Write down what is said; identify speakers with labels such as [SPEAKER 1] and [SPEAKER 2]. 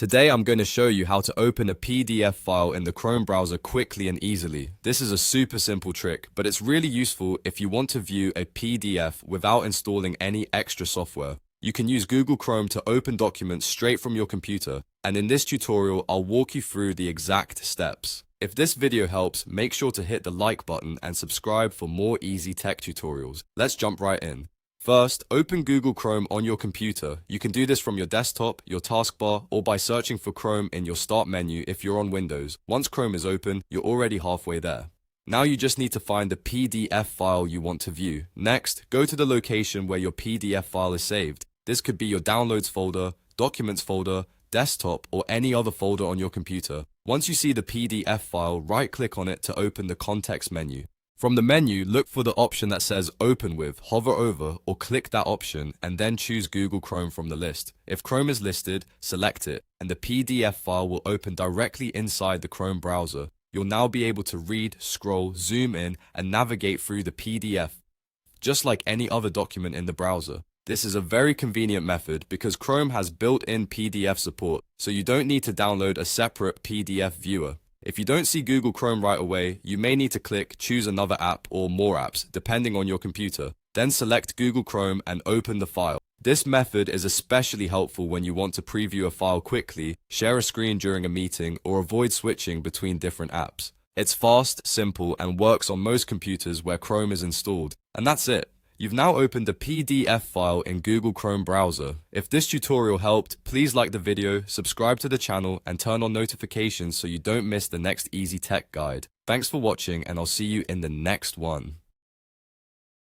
[SPEAKER 1] Today I'm going to show you how to open a PDF file in the Chrome browser quickly and easily. This is a super simple trick, but it's really useful if you want to view a PDF without installing any extra software. You can use Google Chrome to open documents straight from your computer, and in this tutorial I'll walk you through the exact steps. If this video helps, make sure to hit the like button and subscribe for more easy tech tutorials. Let's jump right in. First, open Google Chrome on your computer. You can do this from your desktop, your taskbar, or by searching for Chrome in your Start menu if you're on Windows. Once Chrome is open, you're already halfway there. Now you just need to find the PDF file you want to view. Next, go to the location where your PDF file is saved. This could be your Downloads folder, Documents folder, Desktop, or any other folder on your computer. Once you see the PDF file, right-click on it to open the context menu. From the menu, look for the option that says Open With, hover over, or click that option, and then choose Google Chrome from the list. If Chrome is listed, select it, and the PDF file will open directly inside the Chrome browser. You'll now be able to read, scroll, zoom in, and navigate through the PDF, just like any other document in the browser. This is a very convenient method because Chrome has built-in PDF support, so you don't need to download a separate PDF viewer. If you don't see Google Chrome right away, you may need to click Choose Another App or More Apps, depending on your computer. Then select Google Chrome and open the file. This method is especially helpful when you want to preview a file quickly, share a screen during a meeting, or avoid switching between different apps. It's fast, simple, and works on most computers where Chrome is installed. And that's it. You've now opened a PDF file in Google Chrome browser. If this tutorial helped, please like the video, subscribe to the channel, and turn on notifications so you don't miss the next easy tech guide. Thanks for watching, and I'll see you in the next one.